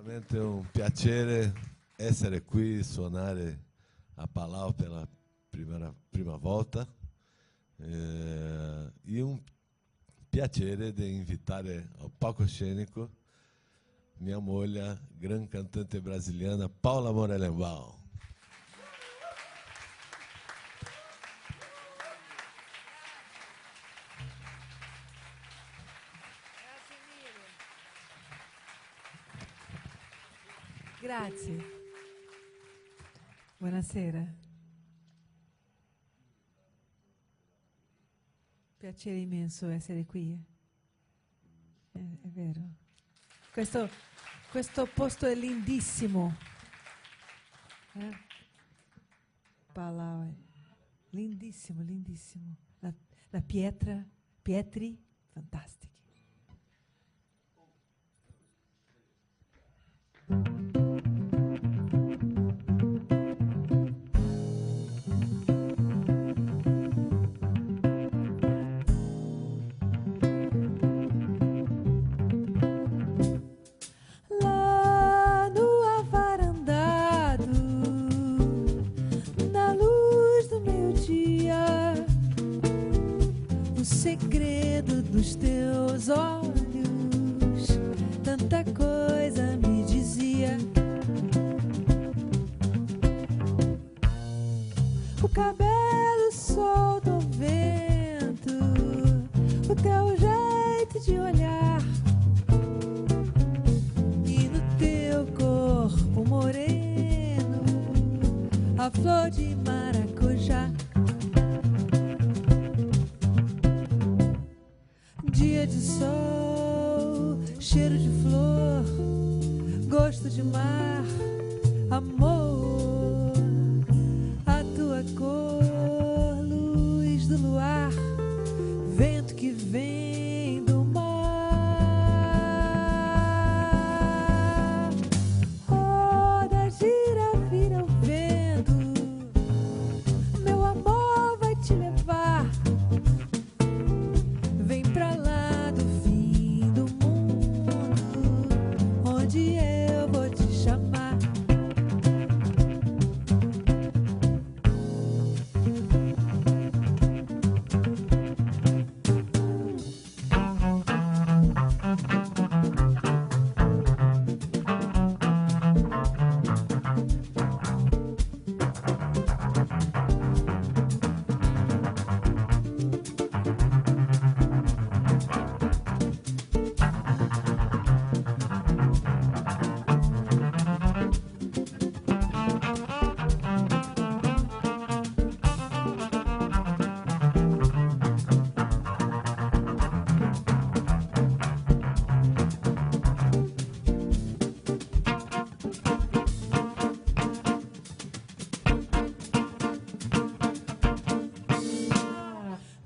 Veramente è un piacere essere qui, suonare a Palau per la prima volta e un piacere di invitare ao palcoscenico minha moglie, grande cantante brasiliana, Paula Morelenbaum. Grazie. Buonasera. Piacere immenso essere qui. È vero. Questo posto è lindissimo. Palau è lindissimo, lindissimo. La pietri, fantastiche. Segredo dos teus olhos, tanta coisa me dizia. O cabelo solto ao vento, o teu jeito de olhar, e no teu corpo moreno, a flor de maracujá. Dia de sol, cheiro de flor, gosto de mar, amor, a tua cor, luz do luar, vento que vem do mar. Roda, gira, vira o vento, meu amor vai te levar. Vem pra lá do fim do mundo, onde eu vou te chamar.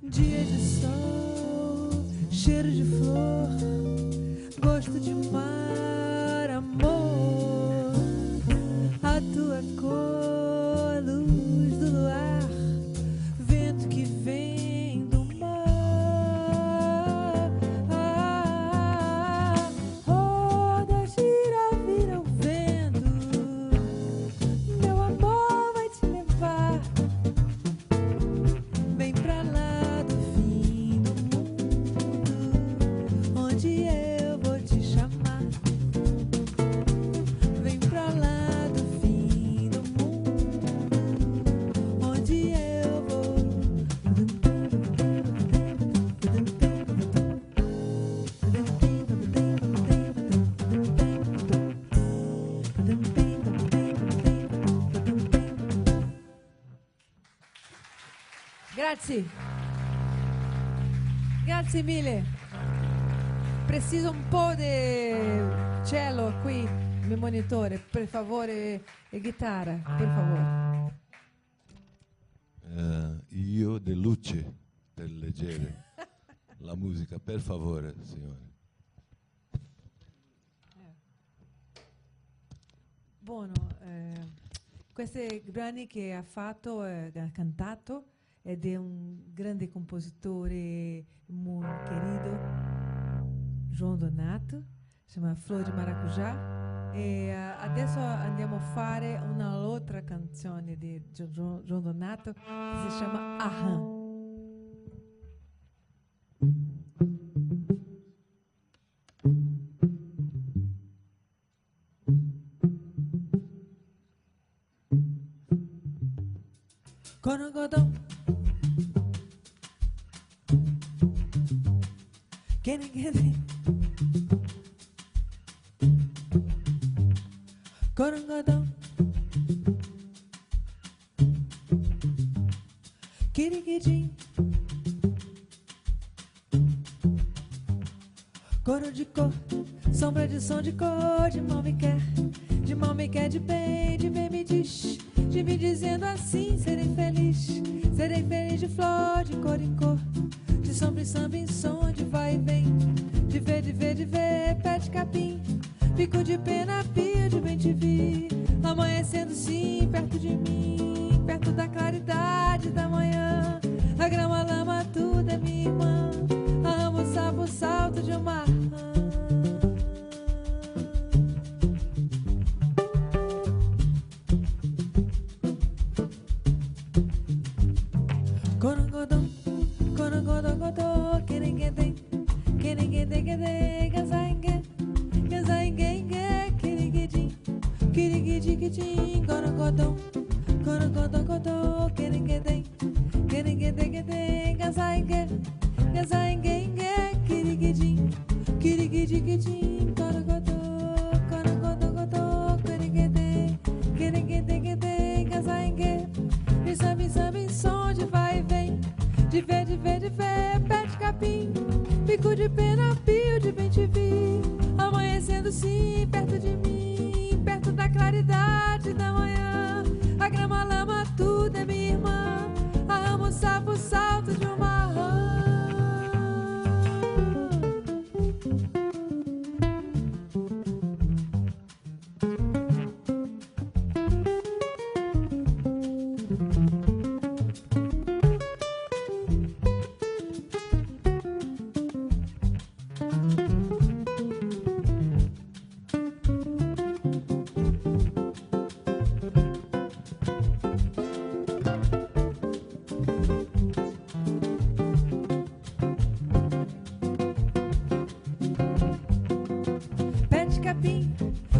Dia de sol, cheiro de flor, gosto de mar, amor, a tua cor, luz do luar, vento que vem do mar. Roda, gira, vira o vento, meu amor vai te levar. Vem pra lá do fim do mundo, onde eu vou te chamar. Vem pra lá do fim do mundo, onde eu vou. Grazie. Grazie mille. Preciso un po' di cello qui, il mio monitore, per favore, e chitarra, per favore. Io de luce per leggere la musica, per favore, signore. Buono, questi brani che ha fatto, ha cantato, ed è un grande compositore molto querido, João Donato, si chiama Flor de Maracujá. E adesso andiamo a fare un'altra canzone di João Donato che si chiama Aham. Corongodom, que ninguém tem. Corongodom, quiriquidim, coro de cor, sombra de som de cor, de mal me quer, de bem me diz. De me dizendo assim, serei feliz de flor, de cor em cor, de sombra em samba em som, de vai e vem, de ver, pé de capim, pico de pena, pio de bem te vi, amanhecendo sim, perto de mim, perto da claridade da manhã, a grama, a lama, tudo é minha irmã, a ramo, sapo, salto de uma rã. Corongodom, corongodongodô, que ninguém tem, gazaingue, kiriguidim, corongodom, corongodongodô, que ninguém tem, gazaingue, kiriguidim, corongodô, corongodongodô, que ninguém tem, gazaingue, e samba em som de vai e vem, de ver, pé de capim, pico de pena, pio de bem te vi, amanhecendo sim, perto de mim, perto da claridade da manhã, a grama, a lama, tudo é minha irmã, a ramo, sapo, salto de uma rã.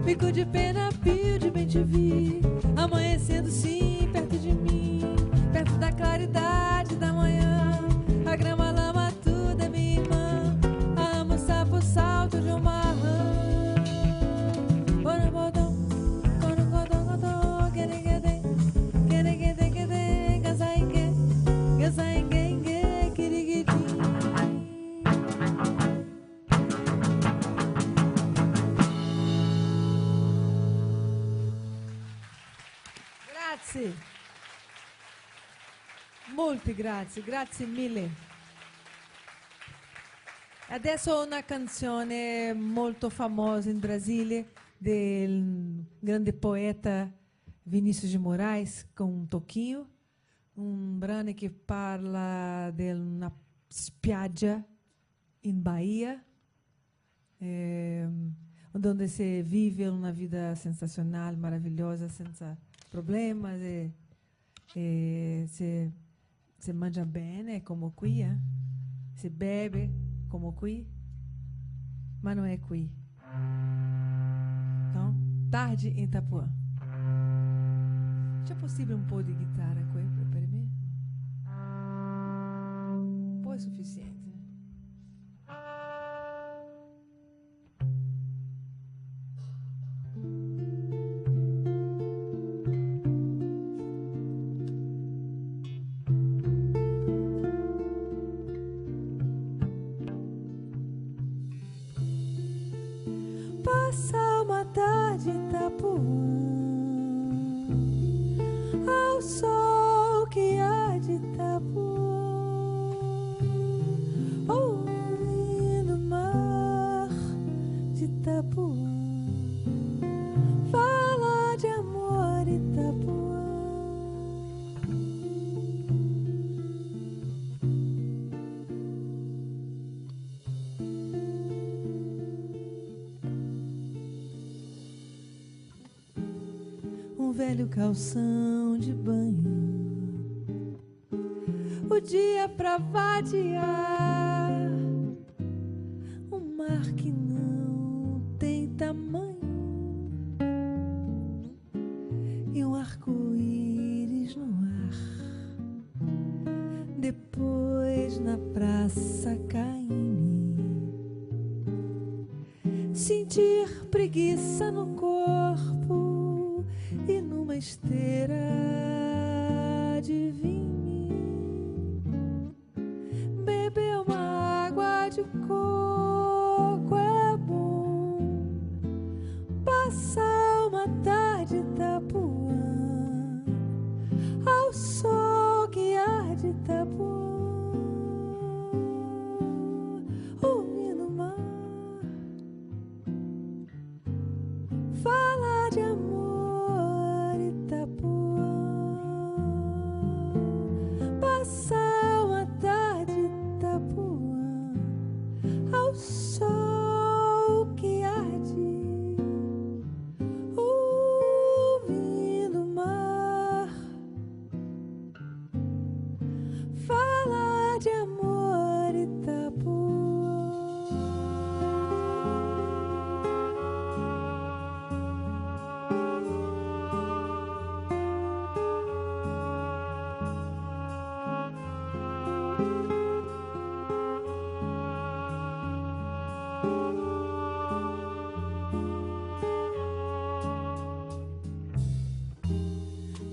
Pico de pena, pio de bem te vi, amanhecendo sim, perto de mim, perto da claridade da manhã, a grama, a lama, tudo é minha irmã, amo, sapo, salto de uma rã. Corongodom, corongodongodô, quereguedê, gazaingue, quiriguidim. Grazie, grazie mille. Adesso una canzone molto famosa in Brasile del grande poeta Vinícius de Moraes com um toquinho, brano che parla di una spiaggia in Bahia, onde se vive uma vida sensacional, maravilhosa, senza problemas, se mangia bene, come qui, se bebe, come qui, ma não é qui. Então, tarde em Itapuã. C'è possibile un po' di chitarra qui per me? Un po' è sufficiente. Passa uma tarde em Itapuã, ao sol que há de Itapuã, ouvindo o mar de Itapuã, fala de amor Itapuã. velho calção de banho, o dia pra vadiar, um mar que não tem tamanho e um arco-íris no ar. Depois na praça cair-me, sentir preguiça no corpo e numa esteira de vinho beber uma água de coco é bom. Passar uma tarde Itapuã ao sol que arde Itapuã, ouvindo o mar falar de amor Itapuã. Passar uma tarde Itapuã ao sol que arde, ouvindo o mar falar de amor Itapuã.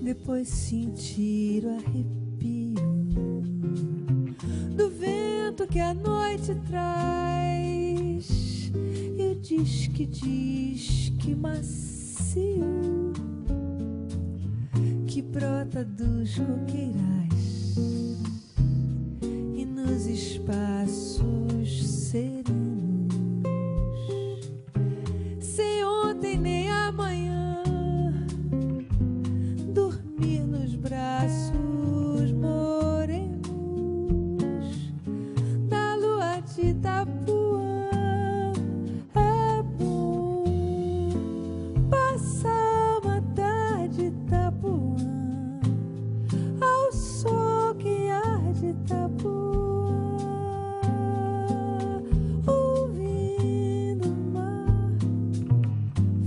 Depois sentir o arrepio do vento que a noite traz e o disque macio que brota dos coqueirais e nos espaços serenos, sem ontem nem amanhã, braços morenos da lua de Itapuã. É bom passar uma tarde Itapuã ao sol que arde Itapuã, ouvindo o mar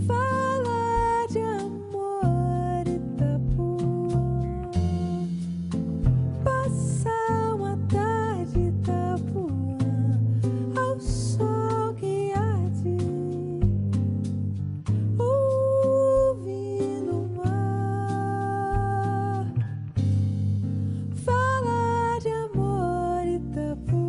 falar de amor Itapuã. Passar uma tarde Itapuã ao sol que arde, ouvindo o mar falar de amor Itapuã.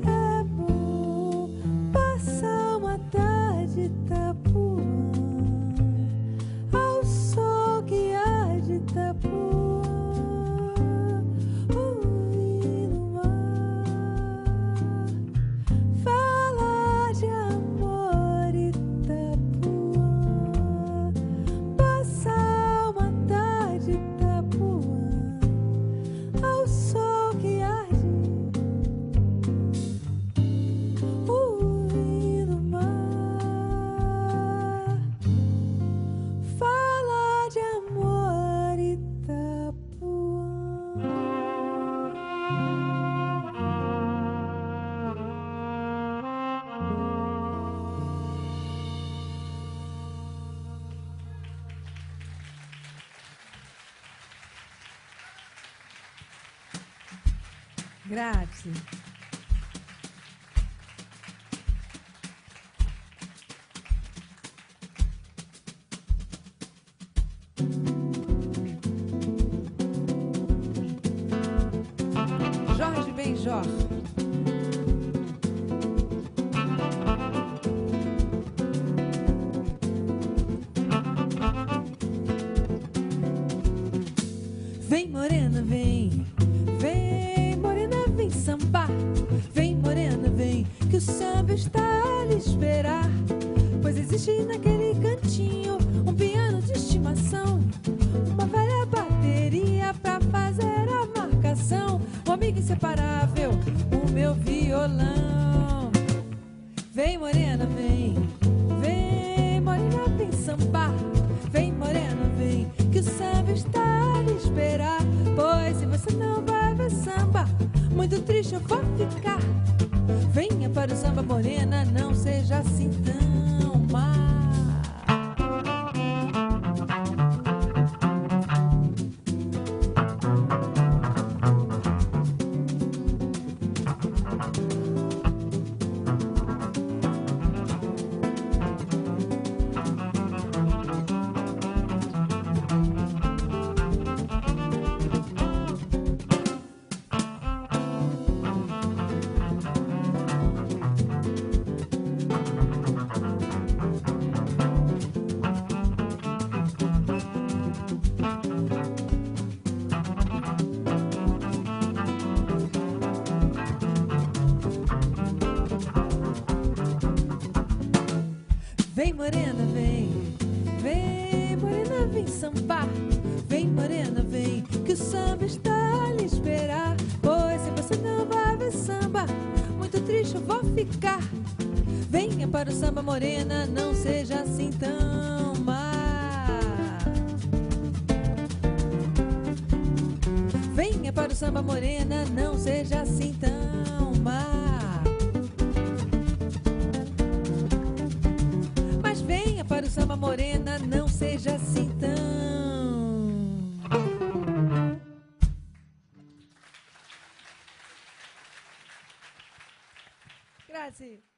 É bom passar uma tarde Itapuã ao sol que arde Itapuã, ouvindo o mar falar de amor Itapuã. Passar uma tarde Itapuã ao sol que arde, ouvindo o mar falar de amor Itapuã. Grazie. Jorge hein, Jó? Vem, morena, vem. Vem, morena, vem sambar. Vem, morena, vem, que o samba está a lhe esperar. Pois existe naquele cantinho um piano de estimação, uma velha bateria pra fazer a marcação, um amigo inseparável, o meu violão. Vem, morena, vem. Vem, morena, vem sambar. Vem, morena, vem, que o samba está a lhe esperar. Pois se você não vai ver samba, muito triste eu vou ficar. Venha para o samba, morena, não seja assim tão má. Vem, morena, vem. Vem, morena, vem sambar. Vem, morena, vem, que o samba está a lhe esperar. Pois se você não vai ver samba, muito triste eu vou ficar. Venha para o samba, morena, não seja assim tão má. Venha para o samba, morena, não seja assim tão má. Para o samba, morena, não seja assim tão. Grazie.